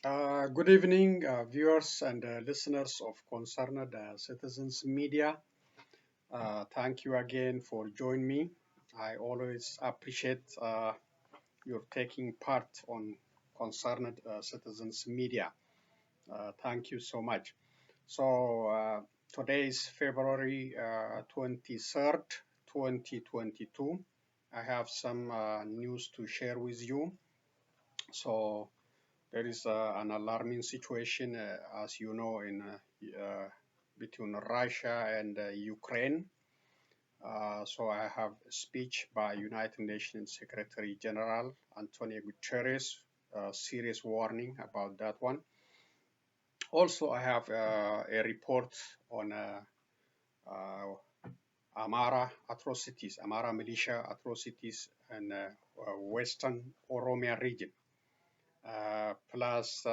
Good evening, viewers and listeners of Concerned Citizens Media. Thank you again for joining me. I always appreciate your taking part on Concerned Citizens Media. Thank you so much. So today is February 23rd, 2022. I have some news to share with you. So there is an alarming situation, as you know, in between Russia and Ukraine. So I have a speech by United Nations Secretary General Antonio Guterres, a serious warning about that one. Also, I have a report on Amhara atrocities, Amhara militia atrocities in Western Oromia region. Plus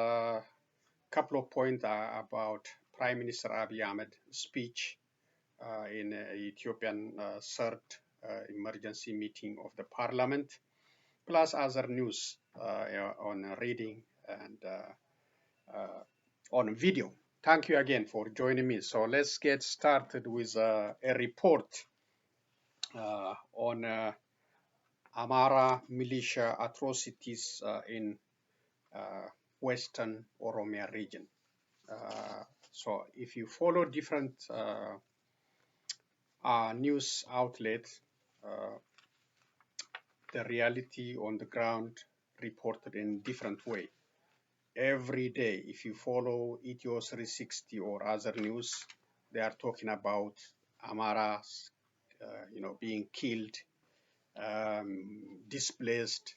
couple of points about Prime Minister Abiy Ahmed speech in Ethiopian third emergency meeting of the parliament, plus other news on reading and on video. Thank you again for joining me. So let's get started with a report on Amhara militia atrocities in Western Oromia region. So if you follow different news outlets, the reality on the ground reported in different way. Every day, if you follow Ethio 360 or other news, they are talking about Amharas, being killed, displaced,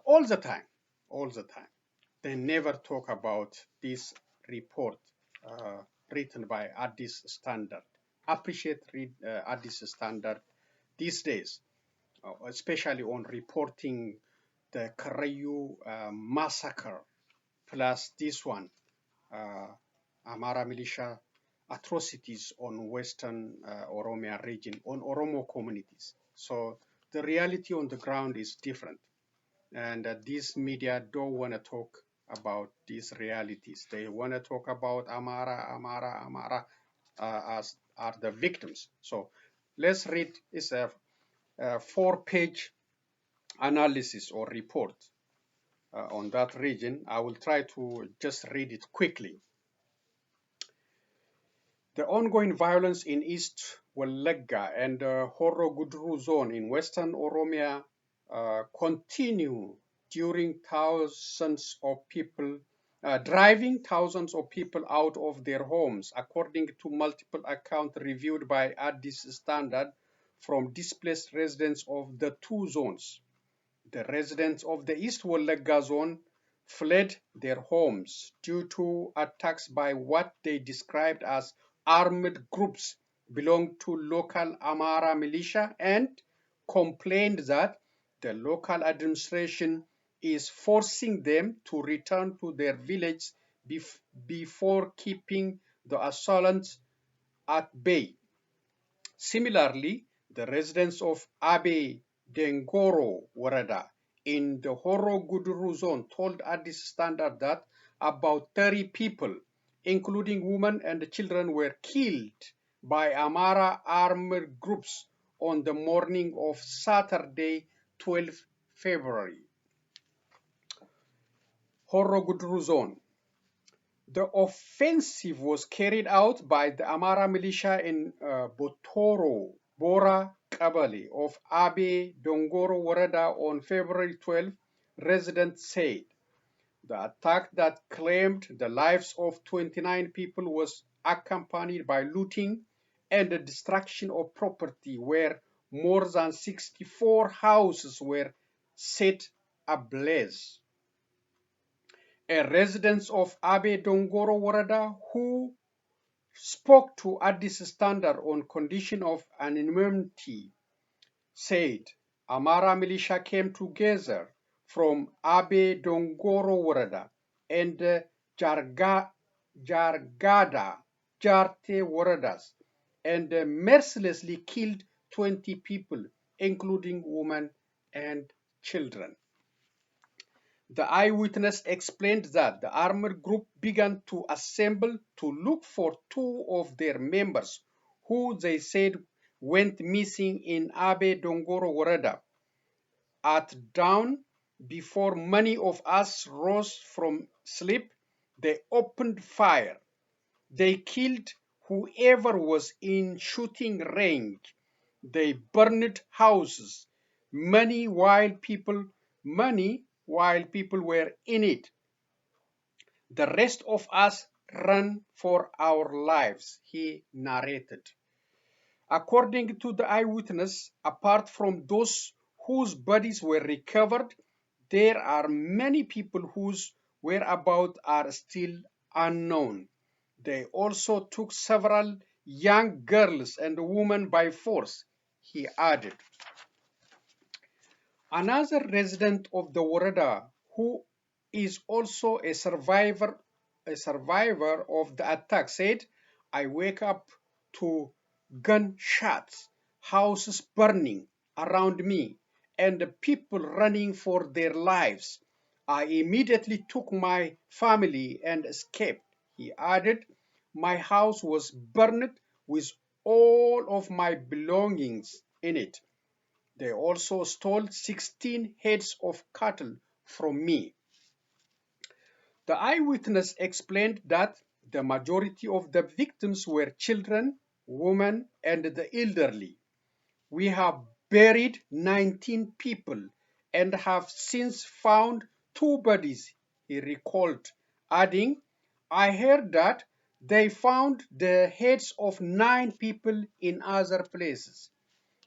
all the time, all the time. They never talk about this report written by Addis Standard. Appreciate read Addis Standard these days, especially on reporting the Karayu massacre, plus this one, Amhara militia atrocities on Western Oromia region, on Oromo communities. So the reality on the ground is different. And these media don't want to talk about these realities. They want to talk about Amhara as are the victims. So let's read. It's a 4-page analysis or report on that region. I will try to just read it quickly. The ongoing violence in East Wallagga and Horo Gudru zone in Western Oromia continue during driving thousands of people out of their homes, according to multiple accounts reviewed by Addis Standard from displaced residents of the two zones. The residents of the East Wallagga zone fled their homes due to attacks by what they described as armed groups belonging to local Amhara militia and complained that the local administration is forcing them to return to their village before keeping the assailants at bay. Similarly, the residents of Abiy Dengoro Warada in the Horo Guduru zone told Addis Standard that about 30 people, including women and children, were killed by Amhara armed groups on the morning of Saturday, 12 February. Horo Guduru zone. The offensive was carried out by the Amhara militia in Botoro, Bora Kabali of Abiy Dongoro Warada on February 12, residents said. The attack that claimed the lives of 29 people was accompanied by looting and the destruction of property, where more than 64 houses were set ablaze. A resident of Abiy Dongoro Warada who spoke to Addis Standard on condition of anonymity said Amhara militia came together from Abiy Dongoro Warada and Jargada, Jarte Waradas and mercilessly killed 20 people, including women and children. The eyewitness explained that the armed group began to assemble to look for two of their members who they said went missing in Abe Dongoro Woreda. At dawn, before many of us rose from sleep, they opened fire. They killed whoever was in shooting range. They burned houses. Many while people were in it. The rest of us ran for our lives, he narrated. According to the eyewitness, apart from those whose bodies were recovered, there are many people whose whereabouts are still unknown. They also took several young girls and women by force, he added. Another resident of the Woreda, who is also a survivor of the attack, said, I wake up to gunshots, houses burning around me, and people running for their lives. I immediately took my family and escaped. He added, my house was burned with all of my belongings in it. They also stole 16 heads of cattle from me. The eyewitness explained that the majority of the victims were children, women, and the elderly. We have buried 19 people and have since found two bodies, he recalled, adding, I heard that they found the heads of 9 people in other places.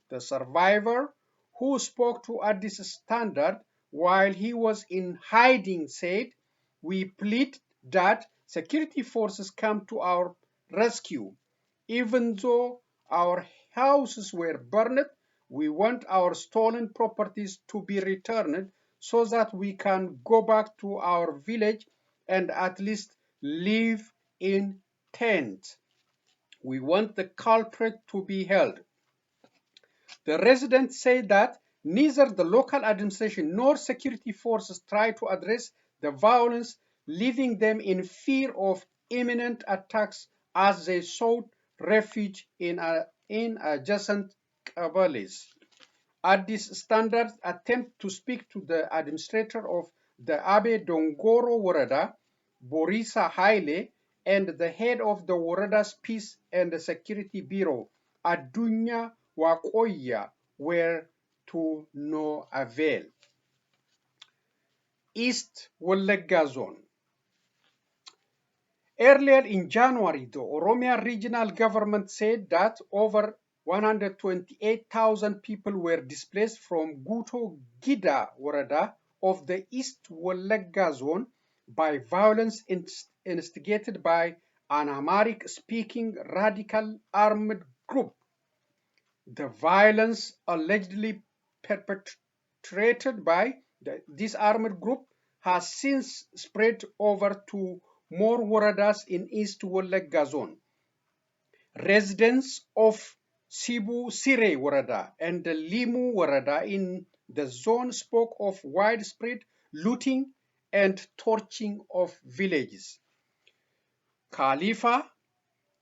The survivor, who spoke to Addis Standard while he was in hiding, said, we plead that security forces come to our rescue. Even though our houses were burned, we want our stolen properties to be returned so that we can go back to our village and at least live in tents. We want the culprit to be held. The residents say that neither the local administration nor security forces try to address the violence, leaving them in fear of imminent attacks as they sought refuge in adjacent Kabyles. Addis Standard's attempt to speak to the administrator of the Abe Dongoro Woreda, Borisa Haile, and the head of the Woreda's Peace and Security Bureau, Adunya Wakoya, were to no avail. East Wallagga Zone. Earlier in January, the Oromia regional government said that over 128,000 people were displaced from Guto Gida Woreda of the East Wallagga zone by violence instigated by an Amharic-speaking radical armed group. The violence allegedly perpetrated by this armed group has since spread over to more woredas in East Wallagga zone. Residents of Sibu Sire Woreda and the Limu Woreda in the zone spoke of widespread looting and torching of villages. Khalifa,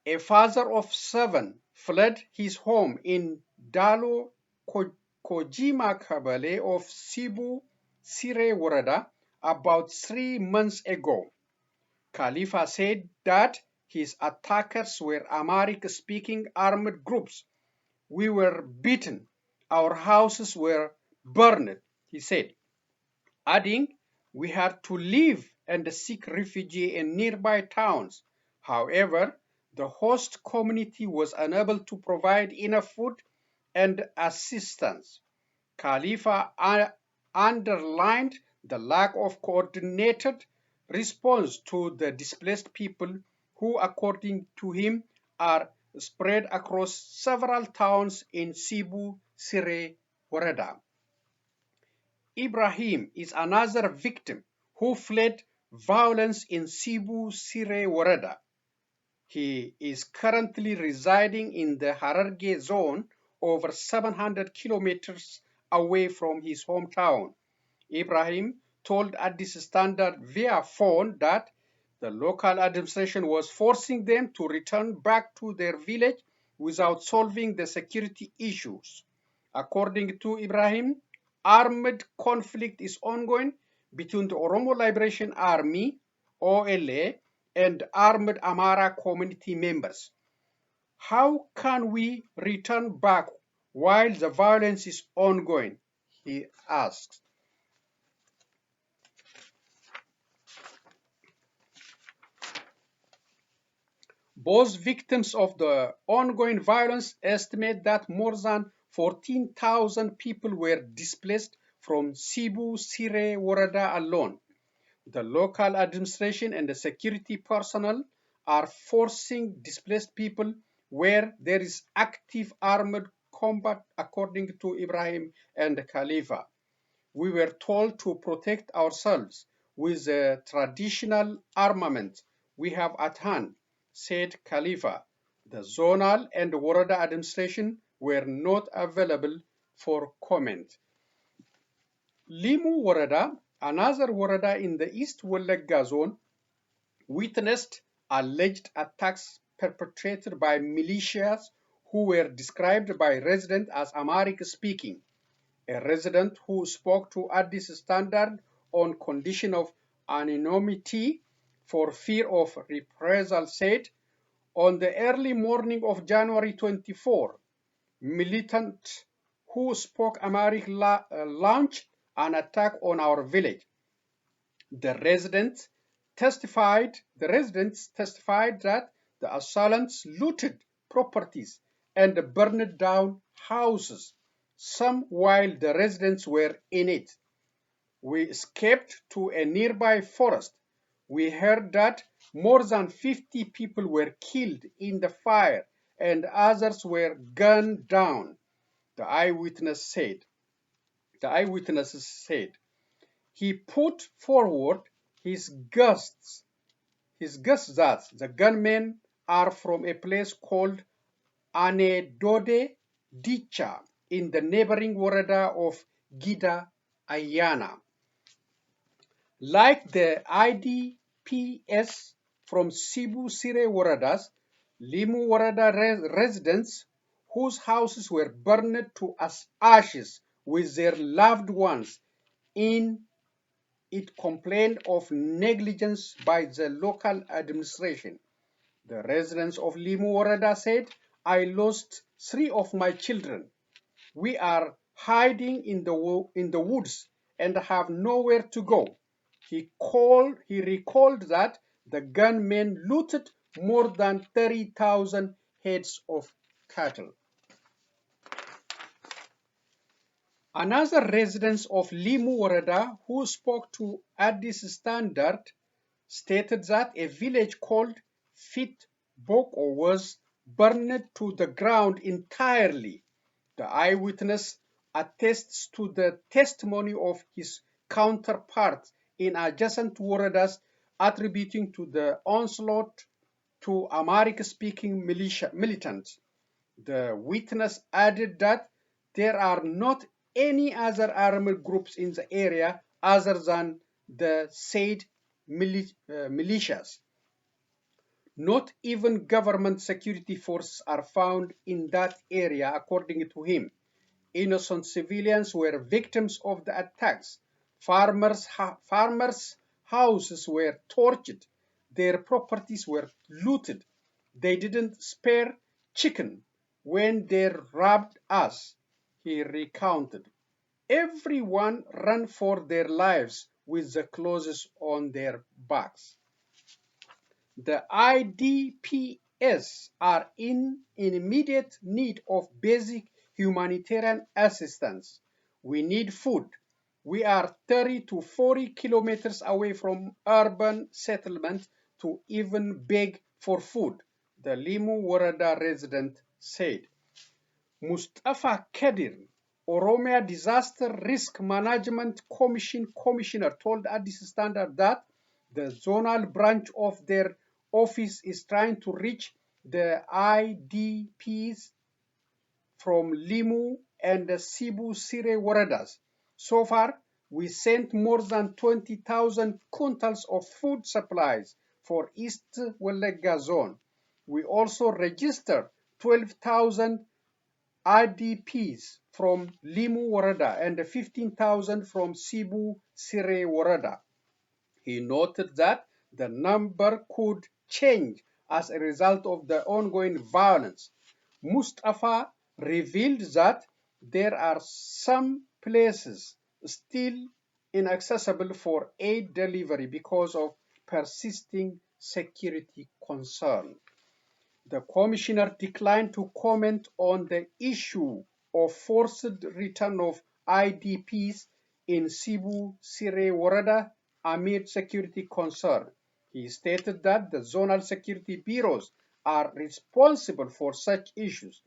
a father of 7, fled his home in Dalo Kojima Kabale of Sibu Sire Woreda about 3 months ago. Khalifa said that his attackers were Amharic-speaking armed groups. We were beaten. Our houses were burned, he said, adding, we had to leave and seek refuge in nearby towns. However, the host community was unable to provide enough food and assistance. Khalifa underlined the lack of coordinated response to the displaced people who, according to him, are spread across several towns in Sibu Sire Woreda. Ibrahim is another victim who fled violence in Sibu Sire Woreda. He is currently residing in the Hararge zone, over 700 kilometers away from his hometown. Ibrahim told Addis Standard via phone that the local administration was forcing them to return back to their village without solving the security issues. According to Ibrahim, armed conflict is ongoing between the Oromo Liberation Army, OLA, and armed Amhara community members. How can we return back while the violence is ongoing? He asks. Both victims of the ongoing violence estimate that more than 14,000 people were displaced from Cebu Sire Worada alone. The local administration and the security personnel are forcing displaced people where there is active armed combat, according to Ibrahim and Khalifa. We were told to protect ourselves with the traditional armament we have at hand, said Khalifa. The zonal and Warada administration were not available for comment. Limu Warada, another Warada in the East Wallagga zone, witnessed alleged attacks perpetrated by militias who were described by residents as Amharic speaking. A resident who spoke to Addis Standard on condition of anonymity for fear of reprisal said, on the early morning of January 24, militants who spoke Amharic launched an attack on our village. The residents testified that the assailants looted properties and burned down houses, some while the residents were in it. We escaped to a nearby forest. We heard that more than 50 people were killed in the fire and others were gunned down, the eyewitnesses said. He put forward his guess that the gunmen are from a place called Anedode Dicha in the neighboring Worada of Gida Ayana. Like the IDPs from Cebu Sire Waradas, Limu Warada residents whose houses were burned to ashes with their loved ones in it complained of negligence by the local administration. The residents of Limu Warada said, I lost 3 of my children. We are hiding in the woods and have nowhere to go. He recalled that the gunmen looted more than 30,000 heads of cattle. Another resident of Limu Warada who spoke to Addis Standard stated that a village called Fit Boko was burned to the ground entirely. The eyewitness attests to the testimony of his counterparts in adjacent waradas, attributing to the onslaught to Amharic-speaking militants. The witness added that there are not any other armed groups in the area other than the said militias. Not even government security forces are found in that area, according to him. Innocent civilians were victims of the attacks. Farmers' houses were torched. Their properties were looted. They didn't spare chicken when they robbed us, he recounted. Everyone ran for their lives with the clothes on their backs. The IDPs are in immediate need of basic humanitarian assistance. We need food. We are 30 to 40 kilometers away from urban settlement to even beg for food, the Limu Warada resident said. Mustafa Kadir, Oromia Disaster Risk Management Commission commissioner, told Addis Standard that the zonal branch of their office is trying to reach the IDPs from Limu and the Cebu Sire Waradas. So far, We sent more than 20,000 quintals of food supplies for East Wellagga zone. We also registered 12,000 IDPs from Limu Warada and 15,000 from Sibu Sire Warada. He noted that the number could change as a result of the ongoing violence. Mustafa revealed that there are some places still inaccessible for aid delivery because of persisting security concerns. The commissioner declined to comment on the issue of forced return of IDPs in Sibu Sire Warada amid security concern. He stated that the zonal security bureaus are responsible for such issues.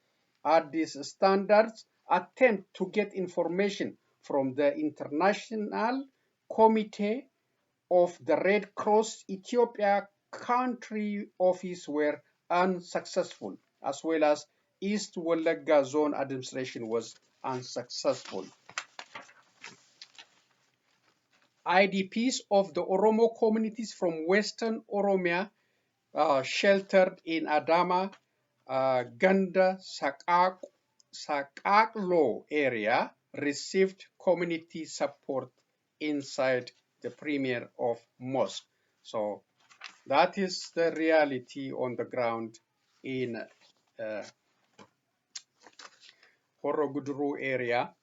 These standards attempt to get information from the International Committee of the Red Cross Ethiopia country office were unsuccessful, as well as East Wellagga Zone administration was unsuccessful. IDPs of the Oromo communities from Western Oromia sheltered in Adama, Ganda, Sakaklo area received community support inside the premier of mosque. So that is the reality on the ground in Horoguduru area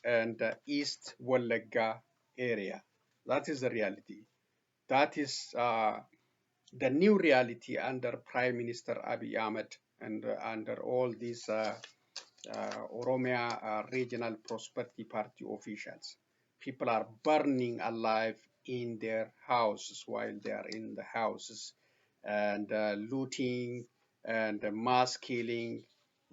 and East Wellagga area. That is the reality. That is the new reality under Prime Minister Abiy Ahmed and under all these Oromia Regional Prosperity Party officials. People are burning alive in their houses while they are in the houses, and looting and mass killing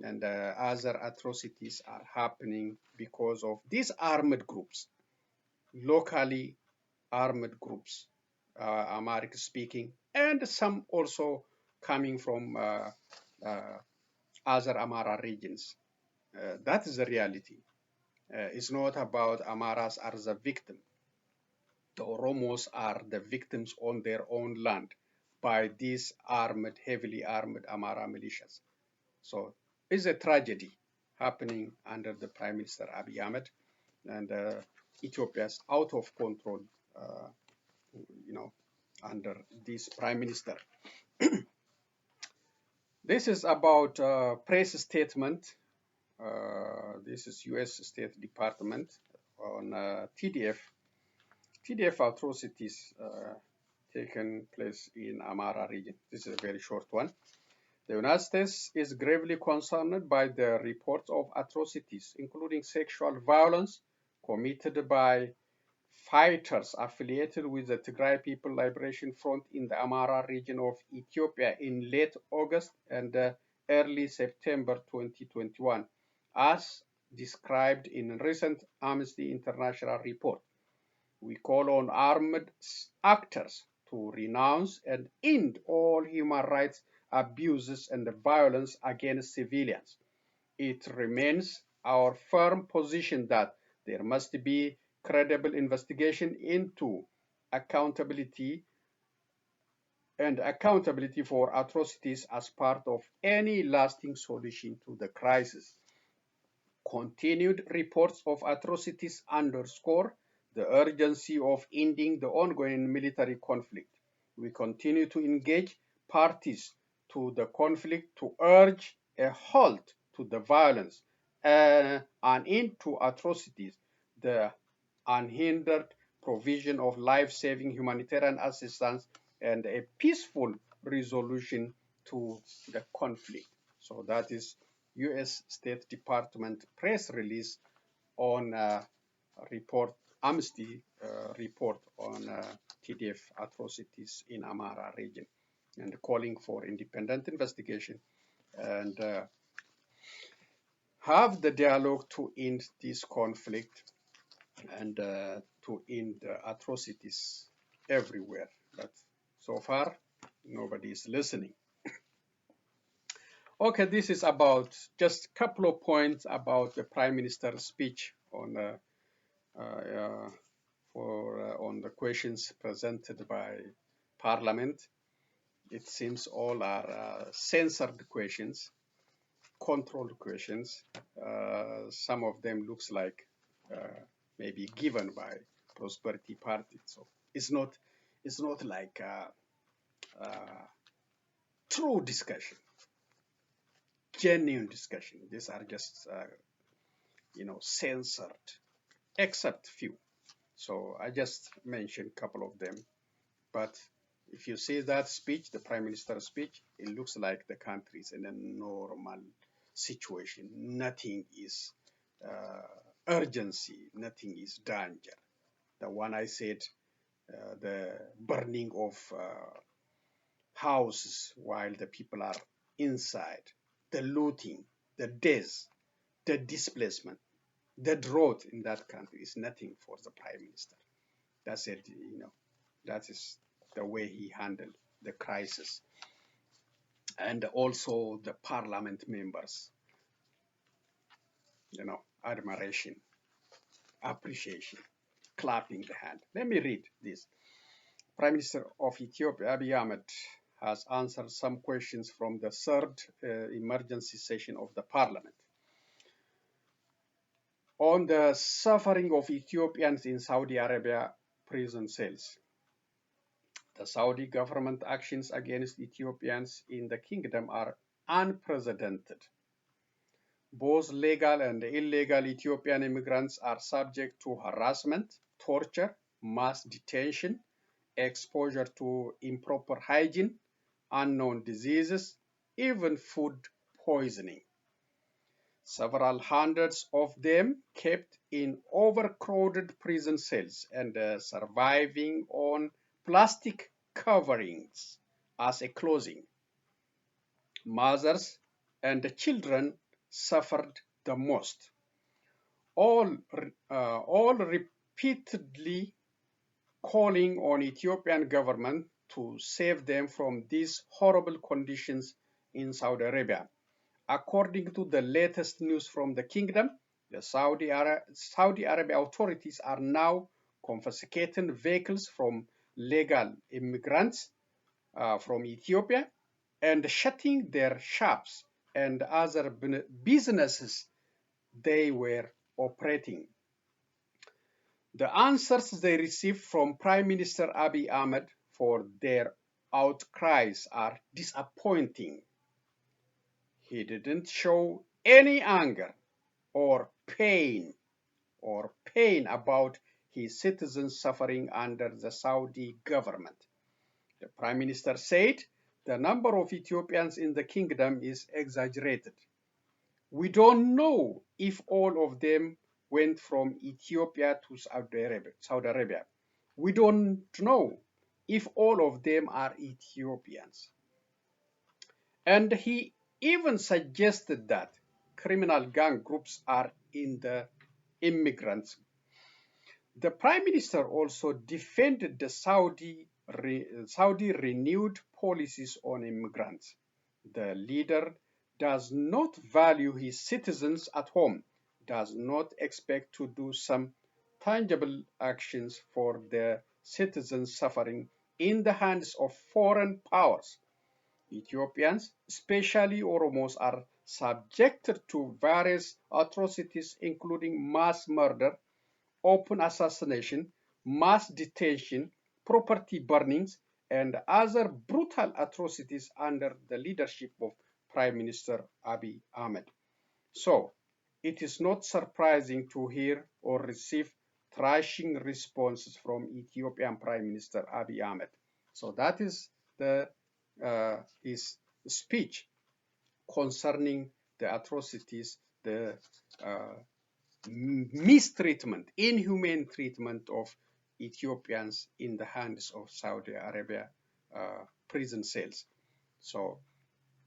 and other atrocities are happening because of these armed groups, locally armed groups, Amharic speaking, and some also coming from other Amhara regions. That is the reality. It's not about Amharas as a victim. The Oromos are the victims on their own land by these armed, heavily armed Amhara militias. So it's a tragedy happening under the Prime Minister Abiy Ahmed, and Ethiopia's out of control, under this Prime Minister. This is about press statement. This is U.S. State Department on TDF atrocities taken place in Amhara region. This is a very short one. The United States is gravely concerned by the reports of atrocities, including sexual violence committed by fighters affiliated with the Tigray People Liberation Front in the Amhara region of Ethiopia in late August and early September 2021, as described in a recent Amnesty International report. We call on armed actors to renounce and end all human rights abuses and violence against civilians. It remains our firm position that there must be credible investigation into accountability for atrocities as part of any lasting solution to the crisis. Continued reports of atrocities underscore the urgency of ending the ongoing military conflict. We continue to engage parties to the conflict to urge a halt to the violence, an end to atrocities, the unhindered provision of life-saving humanitarian assistance, and a peaceful resolution to the conflict. So that is U.S. State Department press release on Amnesty report on TDF atrocities in Amhara region, and calling for independent investigation and have the dialogue to end this conflict and to end atrocities everywhere. But so far, nobody is listening. Okay, this is about just a couple of points about the Prime Minister's speech on on the questions presented by Parliament. It seems all are censored questions, controlled questions. Some of them looks like maybe given by Prosperity Party. So it's not like true discussion, genuine discussion. These are just censored, except few. So I just mentioned a couple of them. But if you see that speech, the Prime Minister's speech, it looks like the country is in a normal situation. Nothing is urgency, nothing is danger. The one I said, the burning of houses while the people are inside, the looting, the death, the displacement, the drought in that country is nothing for the Prime Minister. That's it, that is the way he handled the crisis. And also the parliament members, admiration, appreciation, clapping the hand. Let me read this. Prime Minister of Ethiopia, Abiy Ahmed, has answered some questions from the third emergency session of the parliament on the suffering of Ethiopians in Saudi Arabia prison cells. The Saudi government actions against Ethiopians in the kingdom are unprecedented. Both legal and illegal Ethiopian immigrants are subject to harassment, torture, mass detention, exposure to improper hygiene, unknown diseases, even food poisoning. Several hundreds of them kept in overcrowded prison cells and surviving on plastic coverings as a clothing. Mothers and children suffered the most. All repeatedly calling on Ethiopian government to save them from these horrible conditions in Saudi Arabia. According to the latest news from the kingdom, the Saudi Arabia authorities are now confiscating vehicles from legal immigrants from Ethiopia and shutting their shops and other businesses they were operating. The answers they received from Prime Minister Abiy Ahmed for their outcries are disappointing. He didn't show any anger or pain about his citizens suffering under the Saudi government. The Prime Minister said the number of Ethiopians in the kingdom is exaggerated. We don't know if all of them went from Ethiopia to Saudi Arabia. We don't know if all of them are Ethiopians. And he even suggested that criminal gang groups are in the immigrants. The Prime Minister also defended the Saudi renewed policies on immigrants. The leader does not value his citizens at home, does not expect to do some tangible actions for the citizens suffering in the hands of foreign powers. Ethiopians, especially Oromos, are subjected to various atrocities including mass murder, open assassination, mass detention, property burnings, and other brutal atrocities under the leadership of Prime Minister Abiy Ahmed. So, it is not surprising to hear or receive thrashing responses from Ethiopian Prime Minister Abiy Ahmed. So that is his speech concerning the atrocities, the mistreatment, inhumane treatment of Ethiopians in the hands of Saudi Arabia prison cells. So,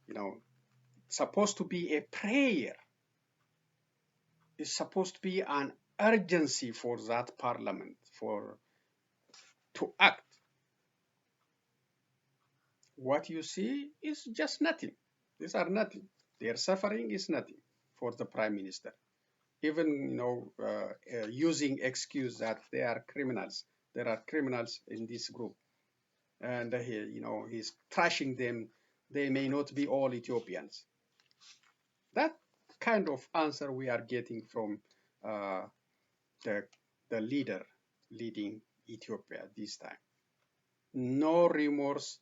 it's supposed to be a prayer. It's supposed to be an urgency for that parliament to act. What you see is just nothing. These are nothing. Their suffering is nothing for the Prime Minister. even using excuse that they are criminals. There are criminals in this group, and he's trashing them. They may not be all Ethiopians. That kind of answer we are getting from uh, the leader leading Ethiopia this time. No remorse,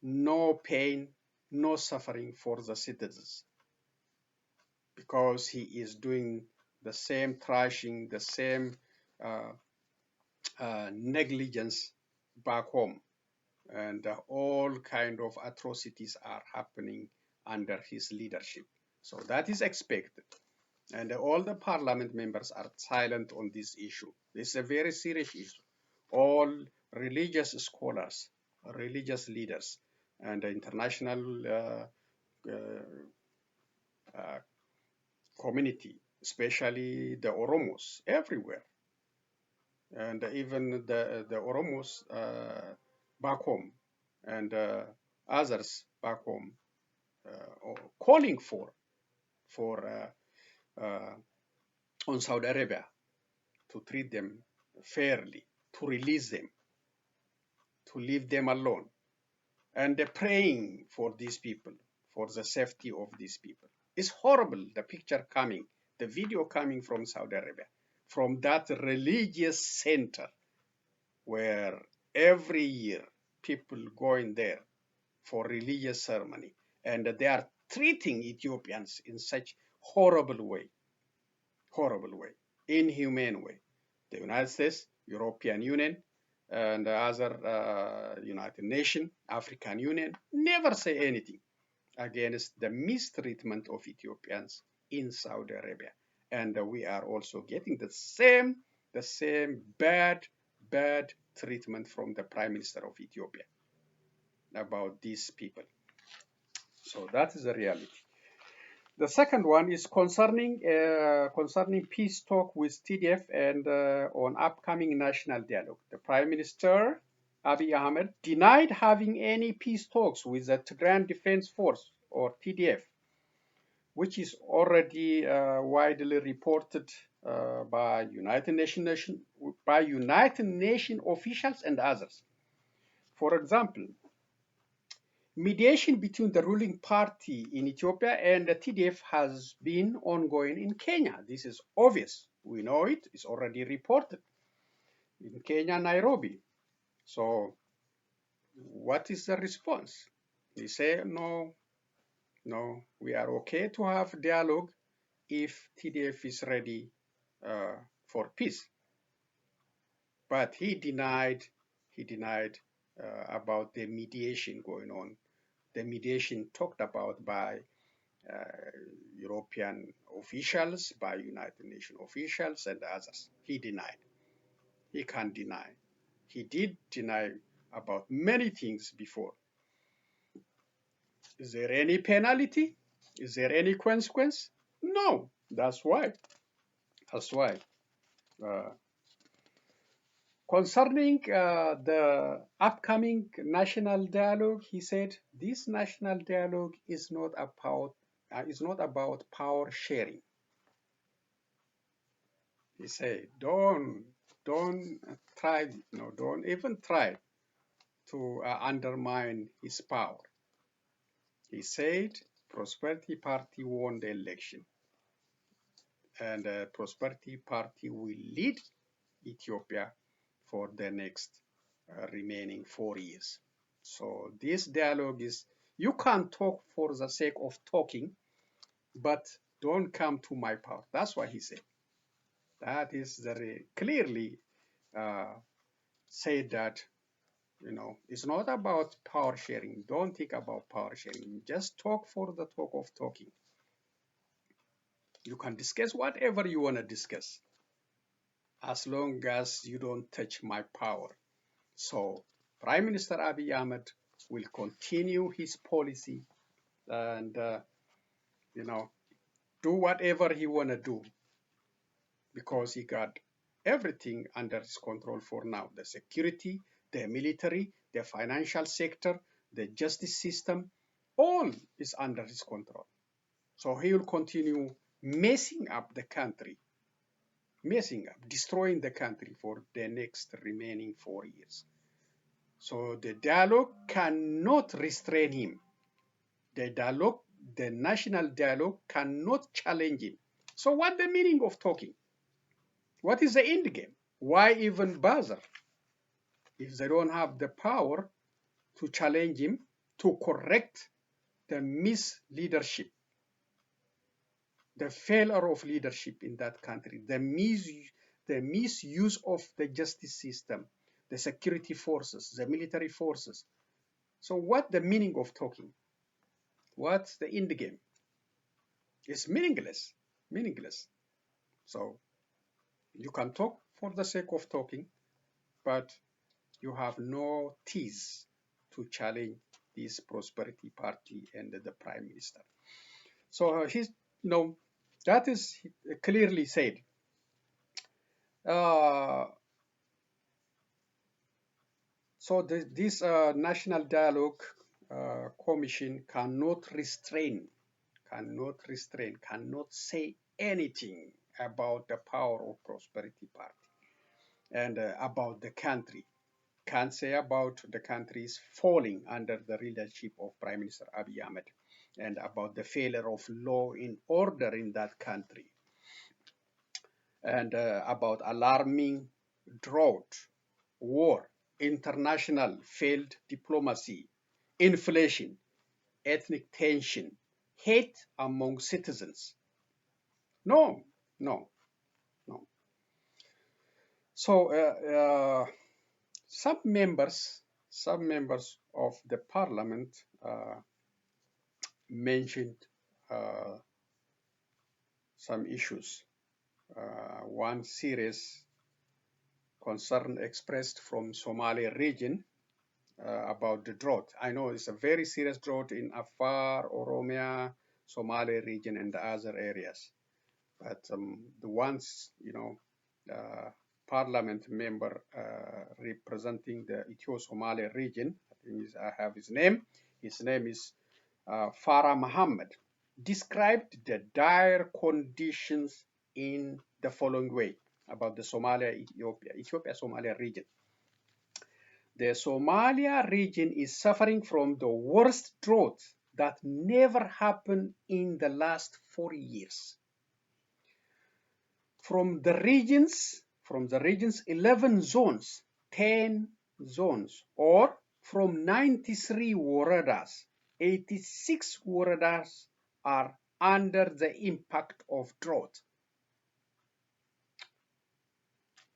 no pain, no suffering for the citizens, because he is doing the same trashing, the same uh, negligence back home, and all kind of atrocities are happening under his leadership. So that is expected. And all the parliament members are silent on this issue. This is a very serious issue. All religious scholars, religious leaders, and international community, especially the Oromos, everywhere, and even the Oromos back home, and others back home, calling for on Saudi Arabia to treat them fairly, to release them, to leave them alone, and praying for these people, for the safety of these people. It's horrible, the picture coming, the video coming from Saudi Arabia, from that religious center where every year people going there for religious ceremony, and they are treating Ethiopians in such horrible way, inhumane way. The United States, European Union, and other United Nations, African Union never say anything against the mistreatment of Ethiopians in Saudi Arabia. And we are also getting the same bad treatment from the Prime Minister of Ethiopia about these people. So that is the reality. The second one is concerning peace talk with TDF and on upcoming national dialogue. The Prime Minister Abiy Ahmed denied having any peace talks with the Tigrayan Defense Force or TDF, which is already widely reported by United Nations officials and others. For example, mediation between the ruling party in Ethiopia and the TDF has been ongoing in Kenya. This is obvious. We know it. It's already reported in Kenya, Nairobi. So what is the response? They say, no, we are okay to have dialogue if TDF is ready for peace. But he denied about the mediation going on. The mediation talked about by European officials, by United Nations officials, and others. He denied. He can't deny. He did deny about many things before. Is there any penalty? Is there any consequence? No. That's why. Concerning the upcoming national dialogue, he said this national dialogue is not about power sharing. He said, don't even try to undermine his power. He said Prosperity Party won the election, and Prosperity Party will lead Ethiopia for the next remaining 4 years. So this dialogue is, you can talk for the sake of talking, but don't come to my power. That's what he said. That is very clearly said that, it's not about power sharing. Don't think about power sharing. Just talk for the talk of talking. You can discuss whatever you want to discuss, as long as you don't touch my power. So Prime Minister Abiy Ahmed will continue his policy and, do whatever he want to do, because he got everything under his control for now. The security, the military, the financial sector, the justice system, all is under his control. So he will continue messing up the country messing up, destroying the country for the next remaining 4 years. So the dialogue cannot restrain him. The dialogue, the national dialogue cannot challenge him. So what's the meaning of talking? What is the end game? Why even bother if they don't have the power to challenge him, to correct the misleadership, the failure of leadership in that country, the misuse of the justice system, the security forces, the military forces. So what the meaning of talking? What's the end game? It's meaningless, meaningless. So you can talk for the sake of talking, but you have no teeth to challenge this prosperity party and the prime minister. So that is clearly said. So this national dialogue commission cannot restrain, cannot say anything about the power of prosperity party and about the country. Can't say about the country's falling under the leadership of Prime Minister Abiy Ahmed and about the failure of law and order in that country and about alarming drought, war, international failed diplomacy, inflation, ethnic tension, hate among citizens. No, no, no. So some members of the parliament mentioned some issues. One serious concern expressed from Somalia region about the drought. I know it's a very serious drought in Afar, Oromia, Somalia region, and the other areas. But the ones, parliament member representing the Ethio-Somalia region, I have his name. His name is Farah Muhammad, described the dire conditions in the following way about the Ethiopia-Somalia region. The Somalia region is suffering from the worst drought that never happened in the last 40 years. From the region's 11 zones, 10 zones, or from 93 waradas, 86 waradas are under the impact of drought.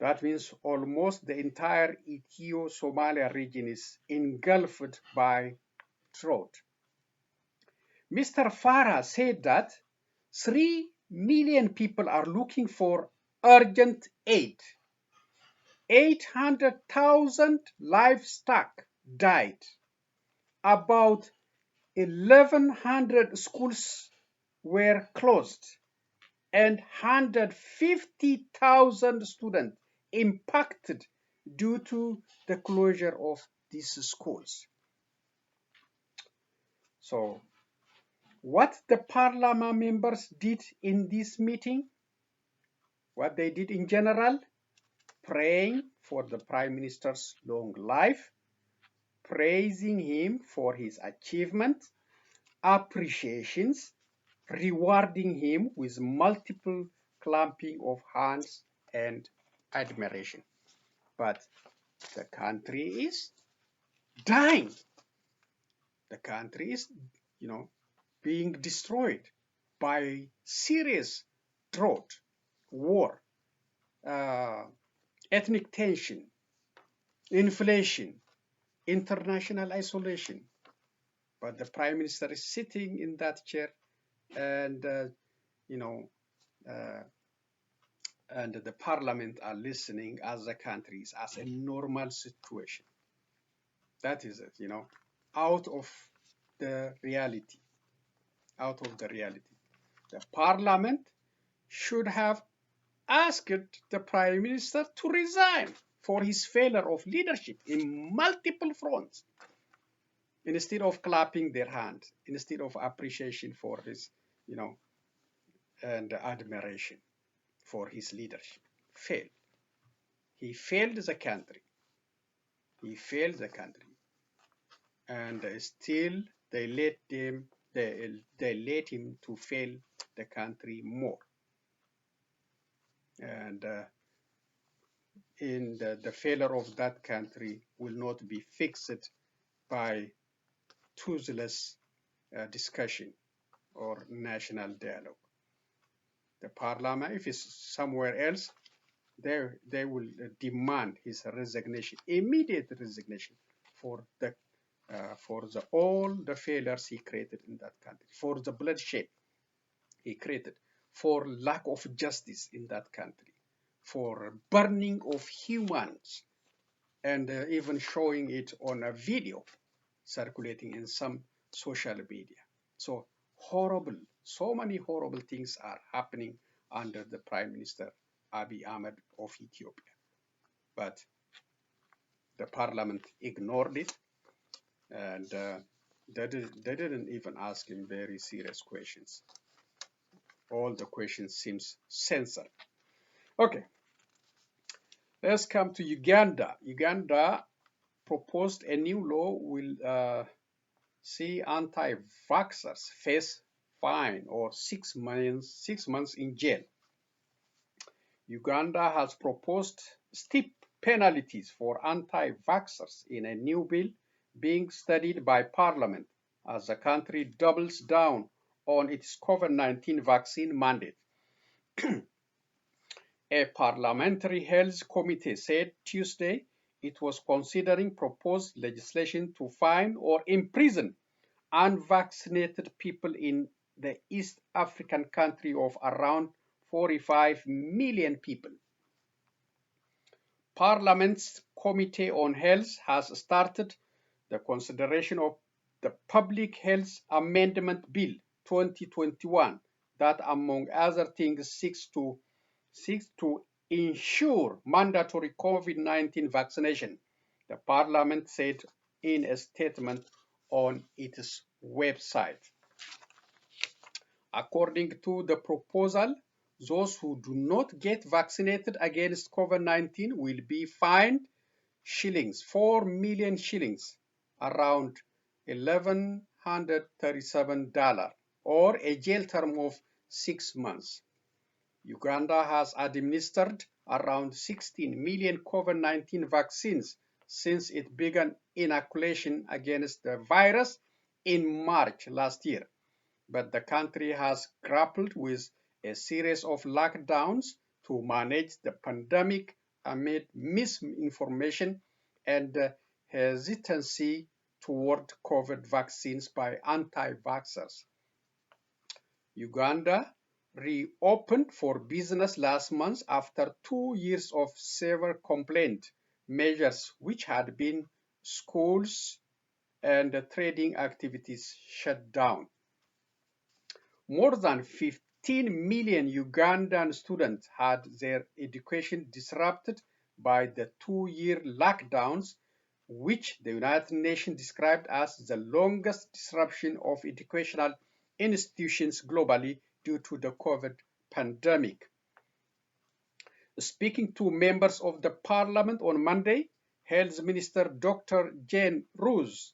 That means almost the entire Ethio-Somalia region is engulfed by drought. Mr. Farah said that 3 million people are looking for urgent aid. 800,000 livestock died. About 1,100 schools were closed, and 150,000 students impacted due to the closure of these schools. So, what the parliament members did in this meeting, what they did in general, praying for the prime minister's long life, praising him for his achievement, appreciations, rewarding him with multiple clapping of hands and admiration. But the country is dying. The country is, being destroyed by serious drought, war, ethnic tension, inflation, international isolation. But the prime minister is sitting in that chair and, and the parliament are listening as the country is as a normal situation. That is it, out of the reality. Out of the reality. The parliament should have asked the prime minister to resign for his failure of leadership in multiple fronts, instead of clapping their hands, instead of appreciation for his, and admiration for his leadership. failed. He failed the country. He failed the country, and still they let him. They let him to fail the country more. And in the failure of that country will not be fixed by toothless discussion or national dialogue. The parliament, if it's somewhere else, they will demand his resignation, immediate resignation, for the all the failures he created in that country, for the bloodshed he created, for lack of justice in that country, for burning of humans, and even showing it on a video circulating in some social media. So horrible, so many horrible things are happening under the Prime Minister Abiy Ahmed of Ethiopia. But the parliament ignored it, and they didn't even ask him very serious questions. All the questions seems censored. Okay, let's come to Uganda. Uganda proposed a new law will see anti-vaxxers face fine or 6 months in jail. Uganda has proposed steep penalties for anti-vaxxers in a new bill being studied by Parliament as the country doubles down on its COVID-19 vaccine mandate. A parliamentary health committee said Tuesday it was considering proposed legislation to fine or imprison unvaccinated people in the East African country of around 45 million people. Parliament's Committee on Health has started the consideration of the Public Health Amendment Bill 2021 that, among other things, seeks to ensure mandatory COVID-19 vaccination, the Parliament said in a statement on its website. According to the proposal, those who do not get vaccinated against COVID-19 will be fined shillings, 4 million shillings, around $1,137, or a jail term of 6 months. Uganda has administered around 16 million COVID-19 vaccines since it began inoculation against the virus in March last year. But the country has grappled with a series of lockdowns to manage the pandemic amid misinformation and hesitancy toward COVID vaccines by anti-vaxxers. Uganda reopened for business last month after 2 years of severe containment measures, which had been schools and trading activities shut down. More than 15 million Ugandan students had their education disrupted by the 2-year lockdowns, which the United Nations described as the longest disruption of educational institutions globally due to the COVID pandemic. Speaking to members of the parliament on Monday, Health Minister Dr. Jane Ruth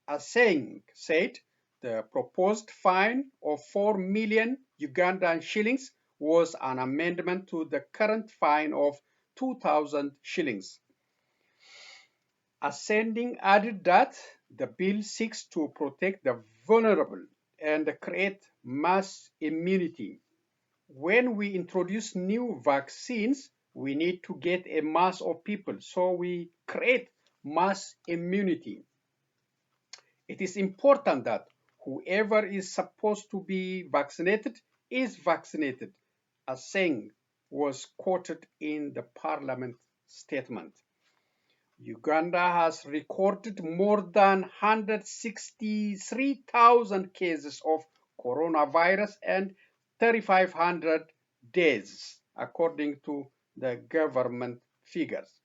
Aseng said the proposed fine of 4 million Ugandan shillings was an amendment to the current fine of 2,000 shillings. Ascending added that the bill seeks to protect the vulnerable and create mass immunity. When we introduce new vaccines, we need to get a mass of people, so we create mass immunity. It is important that whoever is supposed to be vaccinated is vaccinated, Aseng was quoted in the parliament statement. Uganda has recorded more than 163,000 cases of coronavirus and 3,500 deaths, according to the government figures.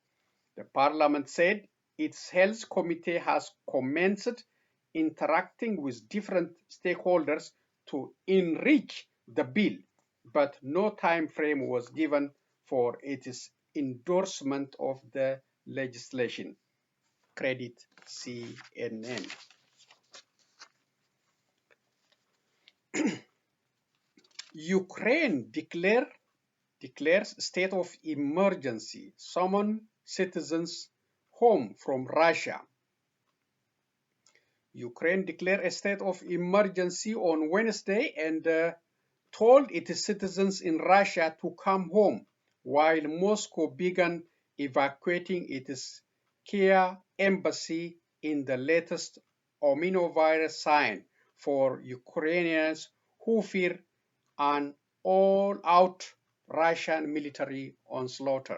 The parliament said its health committee has commenced interacting with different stakeholders to enrich the bill, but no time frame was given for its endorsement of the legislation. Credit CNN. Ukraine declares state of emergency, summon citizens home from Russia. Ukraine declared a state of emergency on Wednesday and told its citizens in Russia to come home, while Moscow began evacuating its Kiev embassy in the latest omnivirus sign for Ukrainians who fear an all-out Russian military onslaught.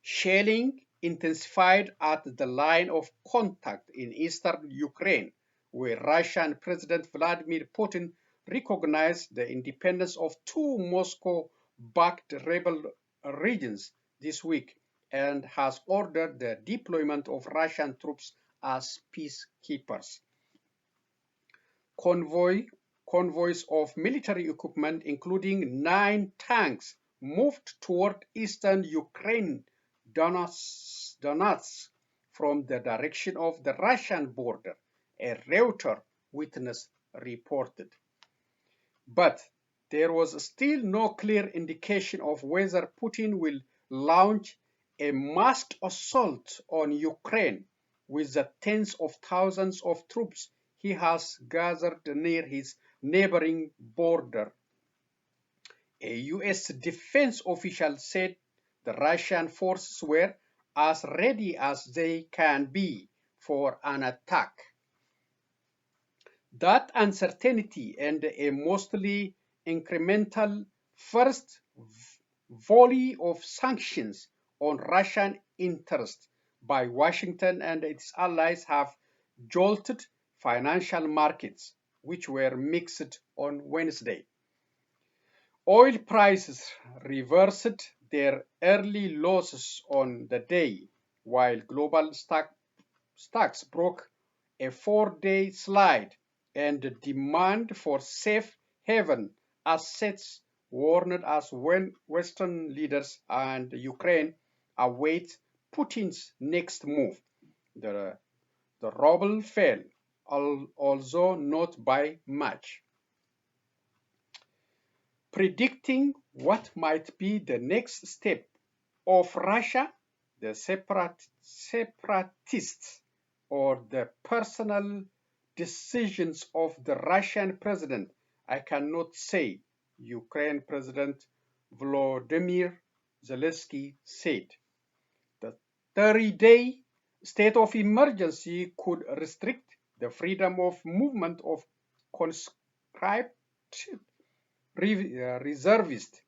Shelling intensified at the line of contact in eastern Ukraine, where Russian President Vladimir Putin recognized the independence of two Moscow-backed rebel regions this week and has ordered the deployment of Russian troops as peacekeepers. Convoys of military equipment, including 9 tanks, moved toward eastern Ukraine, Donetsk, from the direction of the Russian border, a Reuters witness reported. But there was still no clear indication of whether Putin will launch a massed assault on Ukraine with the tens of thousands of troops he has gathered near his neighboring border. A U.S. defense official said the Russian forces were as ready as they can be for an attack. That uncertainty and a mostly incremental first volley of sanctions on Russian interests by Washington and its allies have jolted financial markets, which were mixed on Wednesday. Oil prices reversed their early losses on the day, while global stocks broke a 4-day slide, and demand for safe haven assets warned as when Western leaders and Ukraine await Putin's next move. The ruble fell, although not by much. Predicting what might be the next step of Russia, the separatists, or the personal decisions of the Russian president, I cannot say, Ukraine President Volodymyr Zelensky said. The 30-day state of emergency could restrict the freedom of movement of conscripted reservists,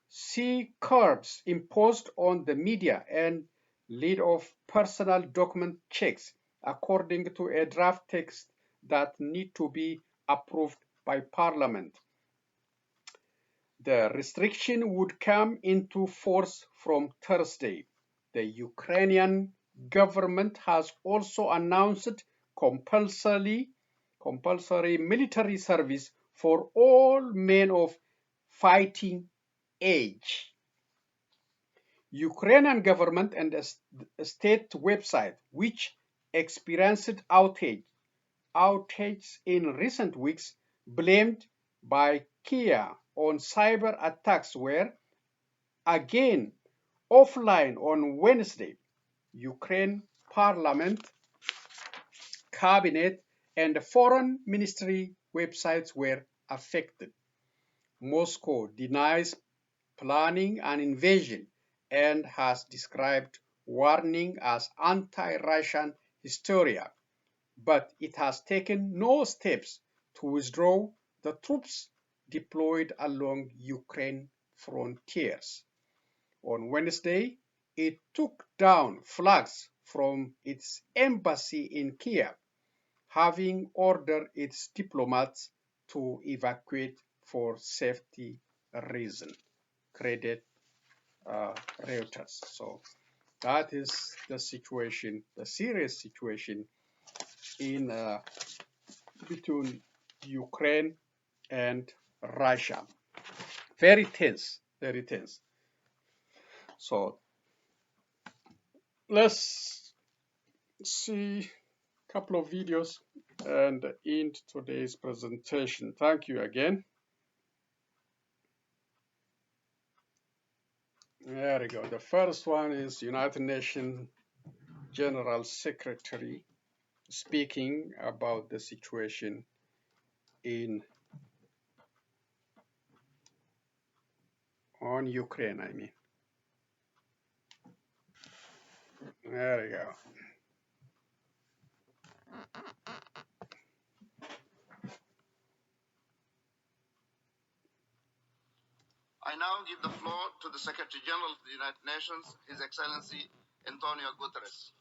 see curbs imposed on the media, and lead of personal document checks, according to a draft text that need to be approved by Parliament. The restriction would come into force from Thursday. The Ukrainian government has also announced compulsory military service for all men of fighting age. Ukrainian government and a state website, which experienced outage in recent weeks, blamed by Kiev on cyber attacks, were again offline on Wednesday. Ukraine Parliament, Cabinet, and Foreign Ministry websites were affected. Moscow denies planning an invasion and has described warning as anti-Russian hysteria, but it has taken no steps to withdraw the troops deployed along Ukraine frontiers. On Wednesday, it took down flags from its embassy in Kiev, having ordered its diplomats to evacuate for safety reasons. Credit Reuters. So that is the situation, the serious situation in between Ukraine and Russia. Very tense, very tense. So let's see a couple of videos and end today's presentation. Thank you again. There we go. The first one is United Nations General Secretary speaking about the situation on Ukraine, I mean. There we go. I now give the floor to the Secretary General of the United Nations, His Excellency Antonio Guterres.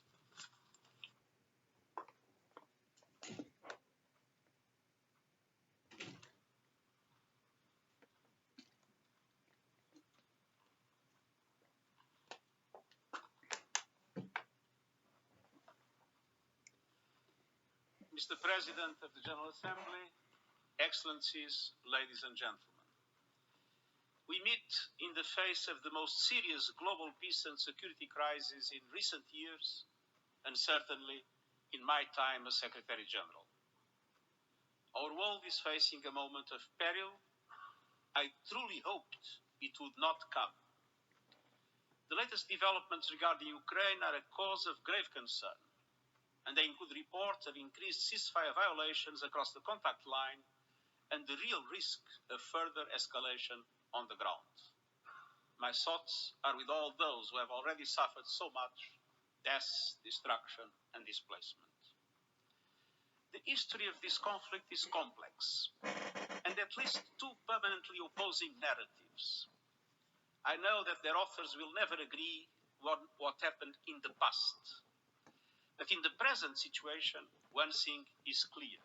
Mr. President of the General Assembly, Excellencies, ladies and gentlemen. We meet in the face of the most serious global peace and security crisis in recent years, and certainly in my time as Secretary General. Our world is facing a moment of peril. I truly hoped it would not come. The latest developments regarding Ukraine are a cause of grave concern, and they include reports of increased ceasefire violations across the contact line and the real risk of further escalation on the ground. My thoughts are with all those who have already suffered so much death, destruction, and displacement. The history of this conflict is complex, and at least two permanently opposing narratives. I know that their authors will never agree on what happened in the past. But in the present situation, one thing is clear.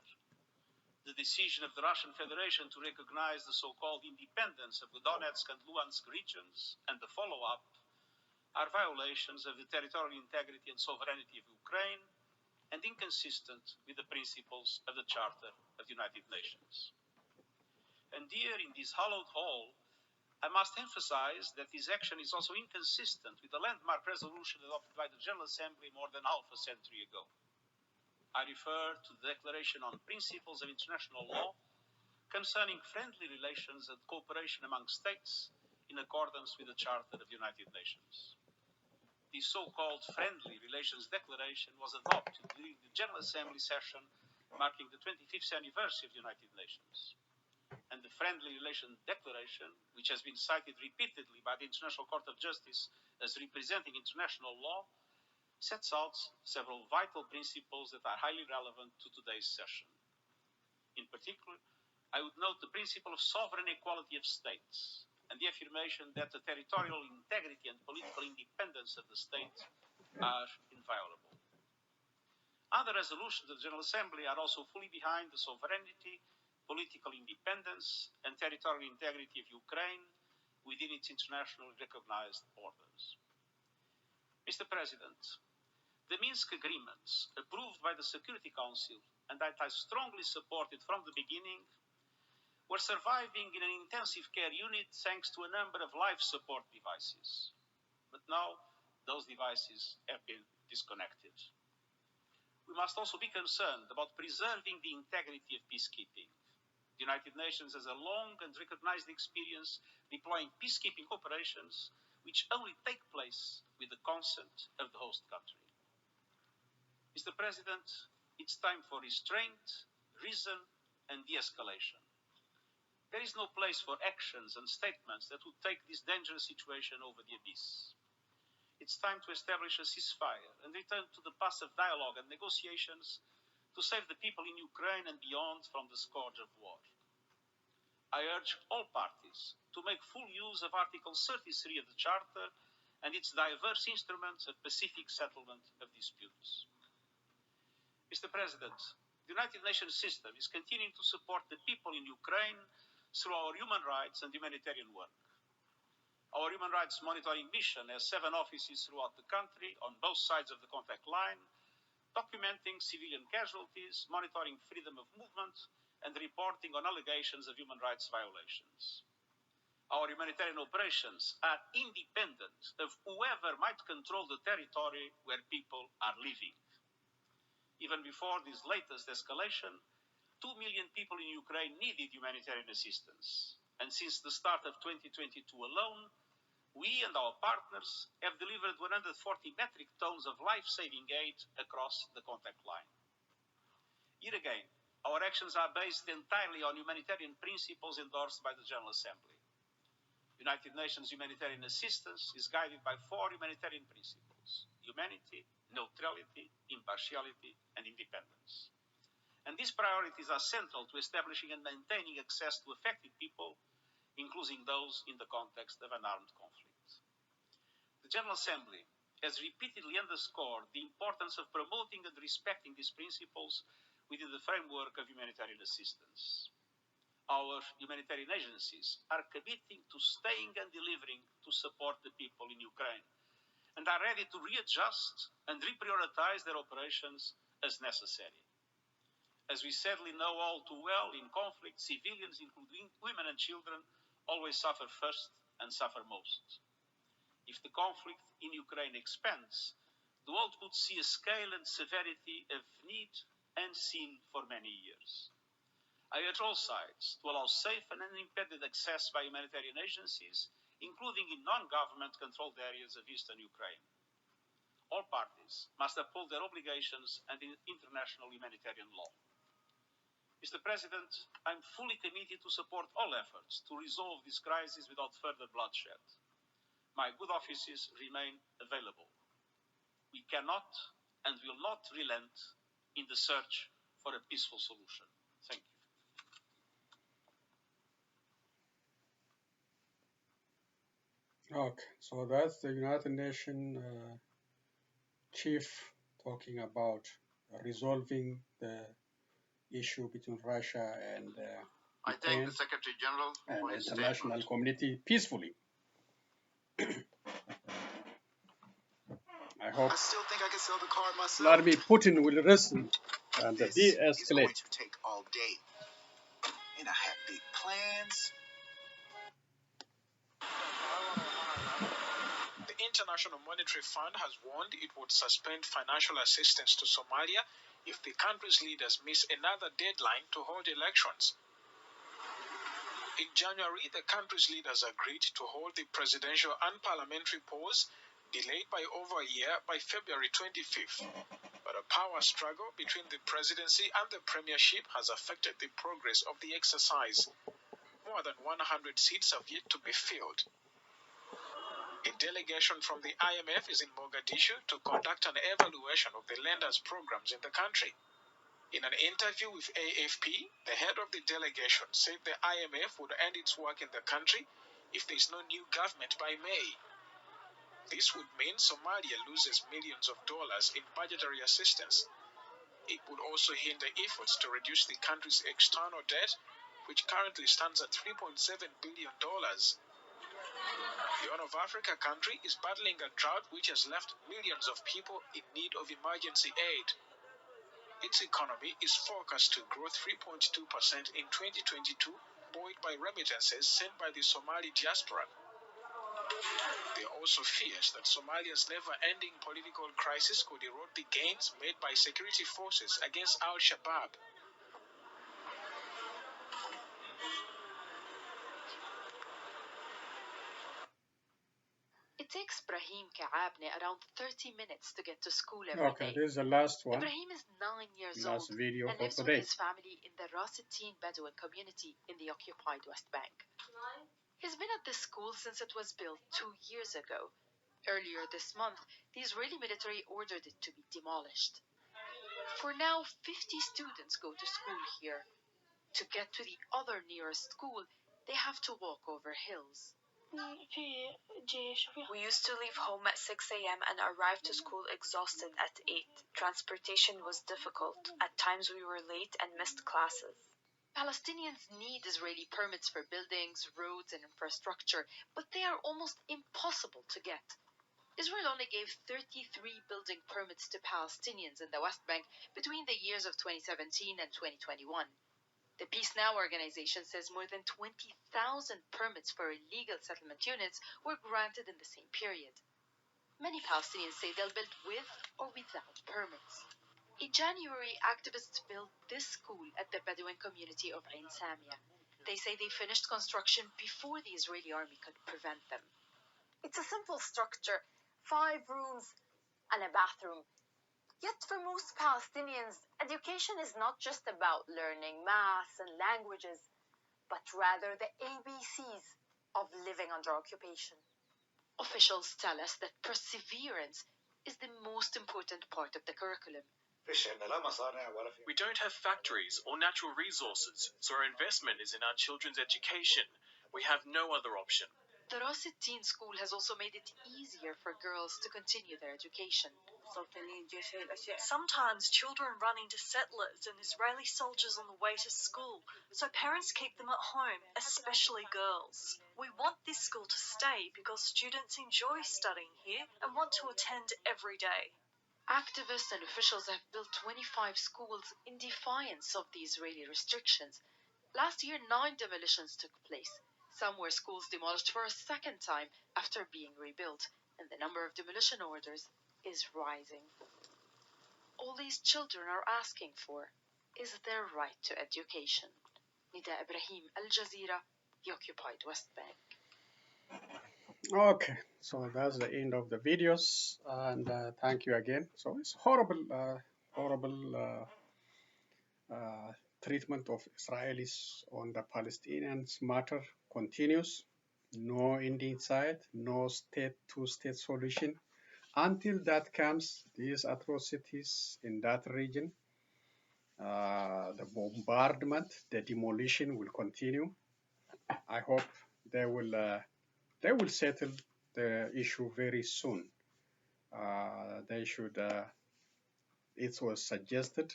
The decision of the Russian Federation to recognize the so-called independence of the Donetsk and Luhansk regions and the follow-up are violations of the territorial integrity and sovereignty of Ukraine and inconsistent with the principles of the Charter of the United Nations. And here in this hallowed hall, I must emphasize that this action is also inconsistent with the landmark resolution adopted by the General Assembly more than half a century ago. I refer to the Declaration on Principles of International Law concerning friendly relations and cooperation among states in accordance with the Charter of the United Nations. The so-called Friendly Relations Declaration was adopted during the General Assembly session marking the 25th anniversary of the United Nations. And the Friendly Relations Declaration, which has been cited repeatedly by the International Court of Justice as representing international law, sets out several vital principles that are highly relevant to today's session. In particular, I would note the principle of sovereign equality of states and the affirmation that the territorial integrity and political independence of the state are inviolable. Other resolutions of the General Assembly are also fully behind the sovereignty, political independence, and territorial integrity of Ukraine within its internationally recognized borders. Mr. President, the Minsk agreements approved by the Security Council and that I strongly supported from the beginning were surviving in an intensive care unit thanks to a number of life support devices. But now those devices have been disconnected. We must also be concerned about preserving the integrity of peacekeeping. The United Nations has a long and recognized experience deploying peacekeeping operations which only take place with the consent of the host country. Mr. President, it's time for restraint, reason, and de-escalation. There is no place for actions and statements that would take this dangerous situation over the abyss. It's time to establish a ceasefire and return to the path of dialogue and negotiations to save the people in Ukraine and beyond from the scourge of war. I urge all parties to make full use of Article 33 of the Charter and its diverse instruments of pacific settlement of disputes. Mr. President, the United Nations system is continuing to support the people in Ukraine through our human rights and humanitarian work. Our human rights monitoring mission has 7 offices throughout the country on both sides of the contact line, documenting civilian casualties, monitoring freedom of movement, and reporting on allegations of human rights violations. Our humanitarian operations are independent of whoever might control the territory where people are living. Even before this latest escalation, 2 million people in Ukraine needed humanitarian assistance. And since the start of 2022 alone, we and our partners have delivered 140 metric tons of life-saving aid across the contact line. Here again, our actions are based entirely on humanitarian principles endorsed by the General Assembly. United Nations humanitarian assistance is guided by 4 humanitarian principles: humanity, neutrality, impartiality, and independence. And these priorities are central to establishing and maintaining access to affected people, including those in the context of an armed conflict. The General Assembly has repeatedly underscored the importance of promoting and respecting these principles within the framework of humanitarian assistance. Our humanitarian agencies are committing to staying and delivering to support the people in Ukraine, and are ready to readjust and reprioritize their operations as necessary. As we sadly know all too well, in conflict, civilians, including women and children, always suffer first and suffer most. If the conflict in Ukraine expands, the world would see a scale and severity of need unseen for many years. I urge all sides to allow safe and unimpeded access by humanitarian agencies, including in non-government controlled areas of eastern Ukraine. All parties must uphold their obligations and international humanitarian law. Mr. President, I'm fully committed to support all efforts to resolve this crisis without further bloodshed. My good offices remain available. We cannot and will not relent in the search for a peaceful solution. Thank you. Okay, so that's the United Nations chief talking about resolving the issue between Russia and I thank the Secretary General and for the his international statement. community peacefully. I hope I still think I can sell the car myself. Vladimir Putin will listen and This is de-escalate. going to take all day. And I have big plans. The International Monetary Fund has warned it would suspend financial assistance to Somalia if the country's leaders miss another deadline to hold elections. In January, the country's leaders agreed to hold the presidential and parliamentary pause, delayed by over a year, by February 25th. But a power struggle between the presidency and the premiership has affected the progress of the exercise. More than 100 seats have yet to be filled. A delegation from the IMF is in Mogadishu to conduct an evaluation of the lenders' programs in the country. In an interview with AFP, the head of the delegation said the IMF would end its work in the country if there is no new government by May. This would mean Somalia loses millions of dollars in budgetary assistance. It would also hinder efforts to reduce the country's external debt, which currently stands at $3.7 billion. The Horn of Africa country is battling a drought which has left millions of people in need of emergency aid. Its economy is forecast to grow 3.2% in 2022, buoyed by remittances sent by the Somali diaspora. There are also fears that Somalia's never-ending political crisis could erode the gains made by security forces against Al-Shabaab. It takes Brahim Kaabne around 30 minutes to get to school every Okay, day. this is the last one. Ibrahim is 9 years Last old video and for lives with today. his family in the Rasatin Bedouin community in the occupied West Bank. He's been at this school since it was built 2 years ago. Earlier this month, the Israeli military ordered it to be demolished. For now, 50 students go to school here. To get to the other nearest school, they have to walk over hills. We used to leave home at 6 a.m. and arrive to school exhausted at 8. Transportation was difficult. At times we were late and missed classes. Palestinians need Israeli permits for buildings, roads, and infrastructure, but they are almost impossible to get. Israel only gave 33 building permits to Palestinians in the West Bank between the years of 2017 and 2021. The Peace Now organization says more than 20,000 permits for illegal settlement units were granted in the same period. Many Palestinians say they'll build with or without permits. In January, activists built this school at the Bedouin community of Ain Samia. They say they finished construction before the Israeli army could prevent them. It's a simple structure, 5 rooms and a bathroom. Yet for most Palestinians, education is not just about learning maths and languages, but rather the ABCs of living under occupation. Officials tell us that perseverance is the most important part of the curriculum. We don't have factories or natural resources, so our investment is in our children's education. We have no other option. The Atrocities school has also made it easier for girls to continue their education. Sometimes children run into settlers and Israeli soldiers on the way to school, so parents keep them at home, especially girls. We want this school to stay because students enjoy studying here and want to attend every day. Activists and officials have built 25 schools in defiance of the Israeli restrictions. Last year, 9 demolitions took place. Some were schools demolished for a second time after being rebuilt, and the number of demolition orders is rising. All these children are asking for is their right to education. Nida Ibrahim, Al Jazeera, the occupied West Bank. Okay, so that's the end of the videos, and thank you again. So it's horrible treatment of Israelis on the Palestinians matter continues. No end in sight, no two-state solution. Until that comes, these atrocities in that region, the bombardment, the demolition will continue. I hope they will settle the issue very soon. They should. It was suggested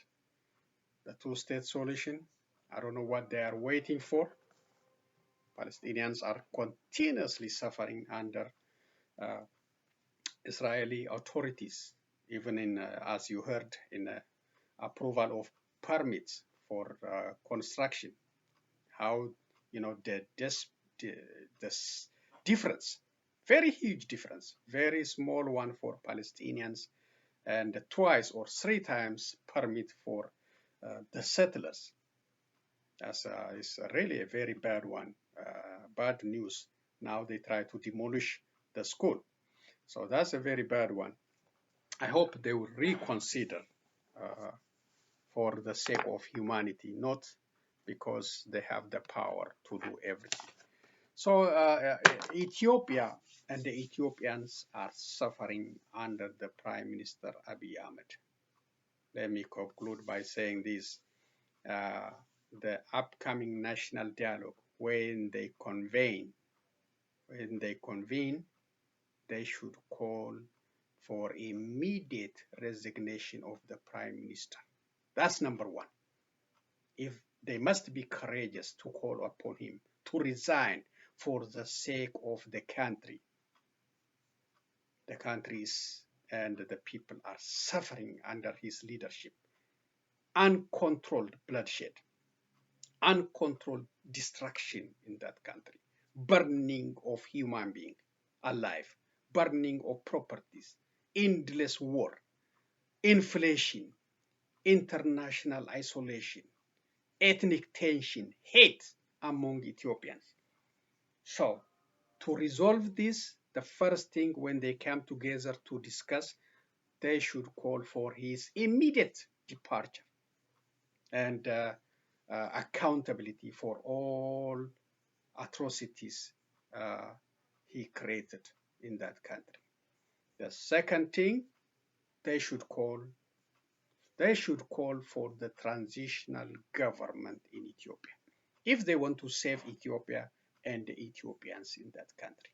the two-state solution. I don't know what they are waiting for. Palestinians are continuously suffering under Israeli authorities, even in, as you heard, in approval of permits for construction. How, you know, the difference, very huge difference, very small one for Palestinians, and twice or 3 times permit for the settlers. That's is really a very bad one, bad news. Now they try to demolish the school. So that's a very bad one. I hope they will reconsider for the sake of humanity, not because they have the power to do everything. So Ethiopia and the Ethiopians are suffering under the Prime Minister Abiy Ahmed. Let me conclude by saying this. The upcoming national dialogue, when they convene, they should call for immediate resignation of the Prime Minister. That's number one. If they must be courageous to call upon him to resign for the sake of the country. The countries and the people are suffering under his leadership. Uncontrolled bloodshed, uncontrolled destruction in that country, burning of human beings alive, burning of properties, endless war, inflation, international isolation, ethnic tension, hate among Ethiopians. So, to resolve this, the first thing when they come together to discuss, they should call for his immediate departure and accountability for all atrocities he created in that country. The second thing, they should call for the transitional government in Ethiopia if they want to save Ethiopia and the Ethiopians in that country,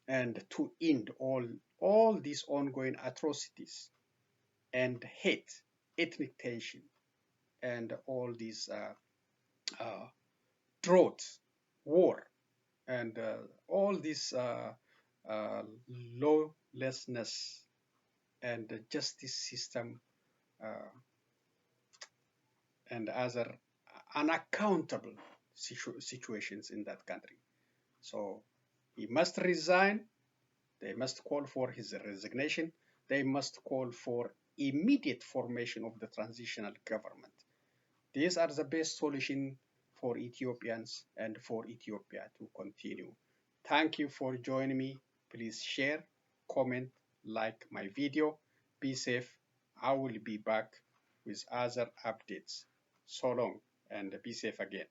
and to end all these ongoing atrocities and hate, ethnic tension, and all these drought, war, and all this lawlessness and the justice system and unaccountable situations in that country. So he must resign. They must call for his resignation. They must call for immediate formation of the transitional government. These are the best solution for Ethiopians and for Ethiopia to continue. Thank you for joining me. Please share, comment, like my video. Be safe. I will be back with other updates. So long and be safe again.